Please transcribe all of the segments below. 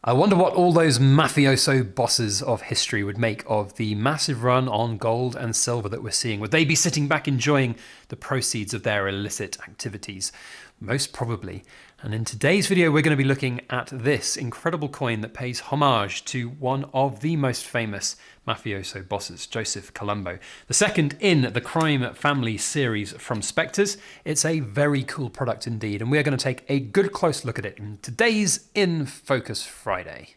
I wonder what all those mafioso bosses of history would make of the massive run on gold and silver that we're seeing. Would they be sitting back enjoying the proceeds of their illicit activities? Most probably. And in today's video, we're going to be looking at this incredible coin that pays homage to one of the most famous mafioso bosses, Joseph Colombo. The second in the crime family series from Spectres. It's a very cool product indeed, and we're going to take a good close look at it in today's In Focus Friday.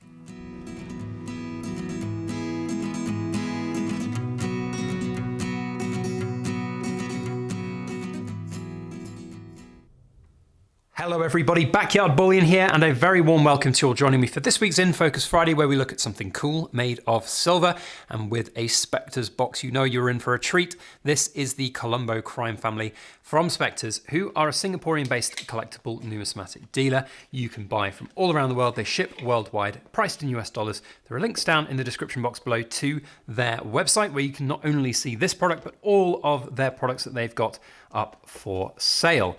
Hello everybody, Backyard Bullion here, and a very warm welcome to you all joining me for this week's In Focus Friday, where we look at something cool made of silver and with a Spectres box. You know you're in for a treat. This is the Colombo crime family from Spectres, who are a Singaporean-based collectible numismatic dealer. You can buy from all around the world. They ship worldwide, priced in US dollars. There are links down in the description box below to their website, where you can not only see this product, but all of their products that they've got up for sale.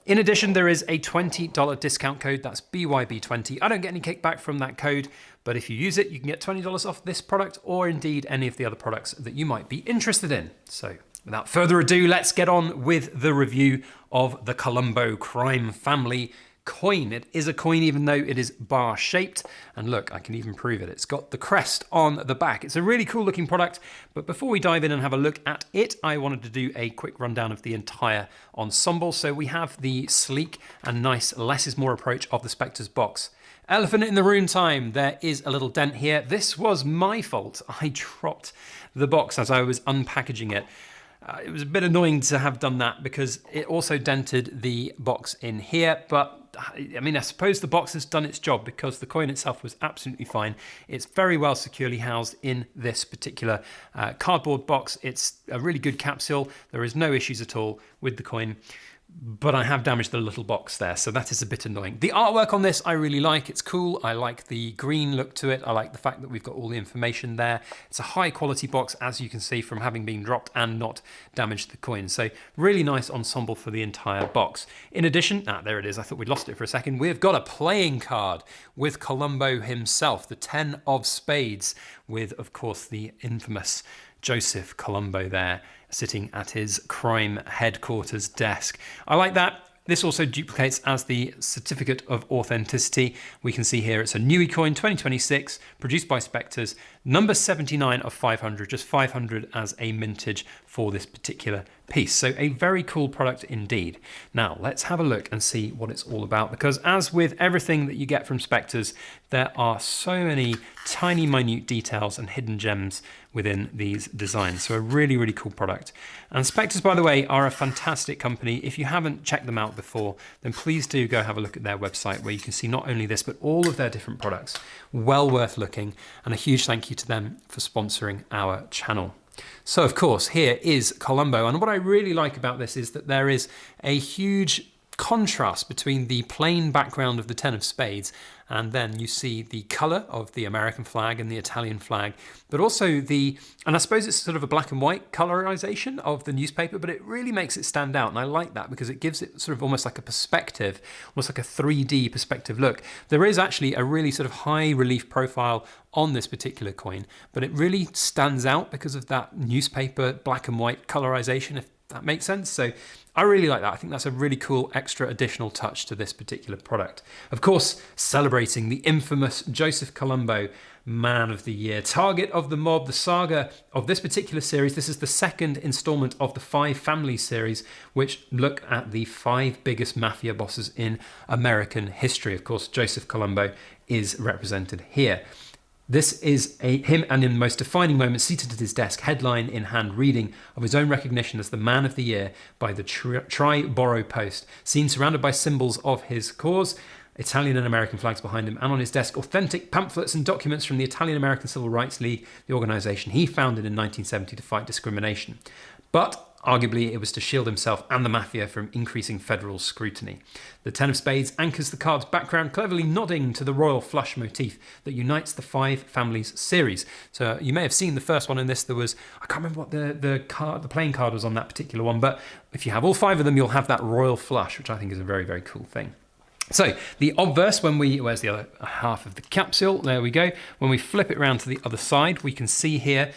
In addition, there is a $20 discount code, that's BYB20. I don't get any kickback from that code, but if you use it, you can get $20 off this product or indeed any of the other products that you might be interested in. So without further ado, let's get on with the review of the Colombo crime family coin. It is a coin even though it is bar shaped, and look, I can even prove it. It's got the crest on the back. It's a really cool looking product, but before we dive in and have a look at it, I wanted to do a quick rundown of the entire ensemble. So we have the sleek and nice less is more approach of the Spectres box. Elephant in the room time, there is a little dent here. This was my fault. I dropped the box as I was unpackaging it. It was a bit annoying to have done that because it also dented the box in here, but I mean, I suppose the box has done its job because the coin itself was absolutely fine. It's very well securely housed in this particular cardboard box. It's a really good capsule. There is no issues at all with the coin, but I have damaged the little box there, so that is a bit annoying. The artwork on this I really like. It's cool. I like the green look to it. I like the fact that we've got all the information there. It's a high quality box, as you can see from having been dropped and not damaged the coin. So really nice ensemble for the entire box. In addition, there it is. I thought we'd lost it for a second. We've got a playing card with Colombo himself, the 10 of spades, with, of course, the infamous Joseph Colombo there, sitting at his crime headquarters desk. I like that. This also duplicates as the certificate of authenticity. We can see here it's a Nui coin 2026, produced by Spectres, number 79 of 500, just 500 as a mintage for this particular piece. So a very cool product indeed. Now let's have a look and see what it's all about, because as with everything that you get from Spectres, there are so many tiny minute details and hidden gems within these designs. So a really, really cool product. And Spectres, by the way, are a fantastic company. If you haven't checked them out before, then please do go have a look at their website, where you can see not only this, but all of their different products. Well worth looking, and a huge thank you to them for sponsoring our channel. So of course, here is Colombo, and what I really like about this is that there is a huge contrast between the plain background of the 10 of spades, and then you see the color of the American flag and the Italian flag, but also and I suppose it's sort of a black and white colorization of the newspaper, but it really makes it stand out, and I like that because it gives it sort of almost like a perspective, almost like a 3D perspective look. There is actually a really sort of high relief profile on this particular coin, but it really stands out because of that newspaper black and white colorization, if that makes sense. So I really like that. I think that's a really cool extra additional touch to this particular product. Of course, celebrating the infamous Joseph Colombo, Man of the Year, target of the mob, the saga of this particular series. This is the second installment of the 5 family series, which look at the 5 biggest mafia bosses in American history. Of course, Joseph Colombo is represented here. This is him, and in the most defining moment, seated at his desk, headline in hand, reading of his own recognition as the Man of the Year by the Tri-Boro Post. Seen surrounded by symbols of his cause, Italian and American flags behind him, and on his desk, authentic pamphlets and documents from the Italian-American Civil Rights League, the organization he founded in 1970 to fight discrimination. But arguably, it was to shield himself and the Mafia from increasing federal scrutiny. The 10 of spades anchors the card's background, cleverly nodding to the royal flush motif that unites the 5 families series. So you may have seen the first one in this. There was, I can't remember what the playing card was on that particular one, but if you have all 5 of them, you'll have that royal flush, which I think is a very, very cool thing. So the obverse, where's the other half of the capsule? There we go. When we flip it around to the other side, we can see here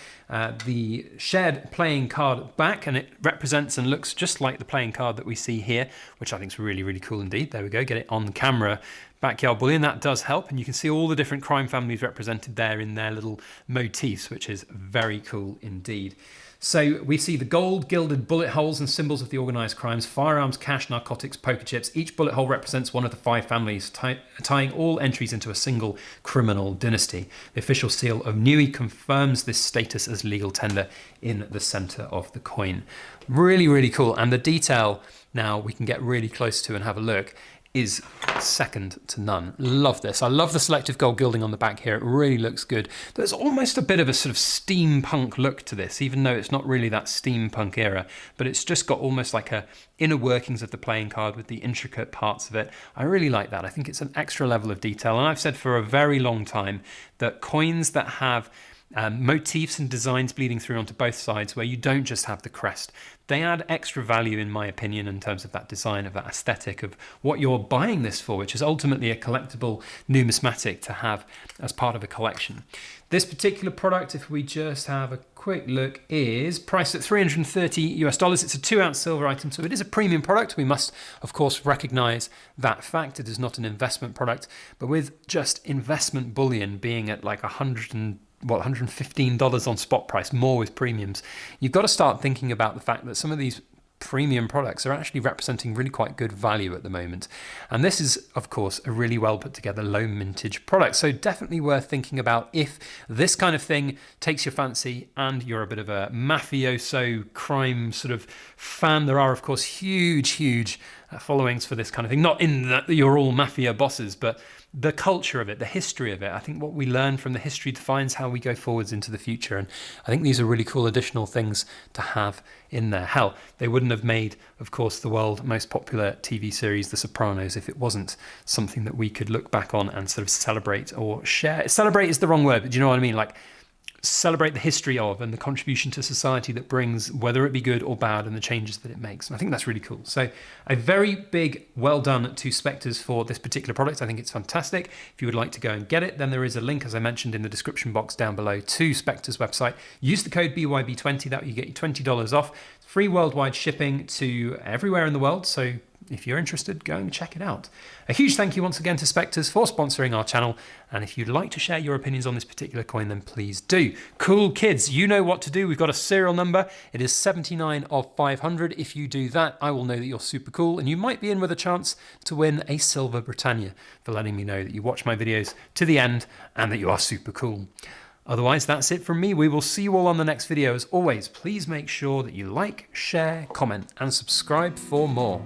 the shared playing card back, and it represents and looks just like the playing card that we see here, which I think is really, really cool indeed. There we go, get it on camera. Backyard Bullion, that does help, and you can see all the different crime families represented there in their little motifs, which is very cool indeed. So we see the gold gilded bullet holes and symbols of the organised crimes: firearms, cash, narcotics, poker chips. Each bullet hole represents one of the 5 families, tying all entries into a single criminal dynasty. The official seal of NYC confirms this status as legal tender in the centre of the coin. Really, really cool. And the detail now we can get really close to and have a look is second to none. Love this. I love the selective gold gilding on the back here. It really looks good. There's almost a bit of a sort of steampunk look to this, even though it's not really that steampunk era, but it's just got almost like a inner workings of the playing card with the intricate parts of it. I really like that. I think it's an extra level of detail. And I've said for a very long time that coins that have motifs and designs bleeding through onto both sides, where you don't just have the crest, they add extra value, in my opinion, in terms of that design, of that aesthetic of what you're buying this for, which is ultimately a collectible numismatic to have as part of a collection. This particular product, if we just have a quick look, is priced at $330. It's a 2-ounce silver item, so it is a premium product. We must, of course, recognize that fact. It is not an investment product, but with just investment bullion being at like $115 on spot price, more with premiums, you've got to start thinking about the fact that some of these premium products are actually representing really quite good value at the moment. And this is, of course, a really well put together low mintage product. So definitely worth thinking about if this kind of thing takes your fancy and you're a bit of a mafioso crime sort of fan. There are, of course, huge followings for this kind of thing. Not in that you're all mafia bosses, but the culture of it, the history of it. I think what we learn from the history defines how we go forwards into the future. And I think these are really cool additional things to have in there. Hell, they wouldn't have made, of course, the world's most popular TV series, The Sopranos, if it wasn't something that we could look back on and sort of celebrate or share. Celebrate is the wrong word, but do you know what I mean? Like, celebrate the history of and the contribution to society that brings, whether it be good or bad, and the changes that it makes. And I think that's really cool. So a very big well done to Spectres for this particular product. I think it's fantastic. If you would like to go and get it, then there is a link, as I mentioned, in the description box down below to Spectres' website. Use the code BYB20, that will get you $20 off. Free worldwide shipping to everywhere in the world. So if you're interested, go and check it out. A huge thank you once again to Spectres for sponsoring our channel. And if you'd like to share your opinions on this particular coin, then please do. Cool kids, you know what to do. We've got a serial number. It is 79 of 500. If you do that, I will know that you're super cool, and you might be in with a chance to win a Silver Britannia for letting me know that you watch my videos to the end and that you are super cool. Otherwise, that's it from me. We will see you all on the next video. As always, please make sure that you like, share, comment, and subscribe for more.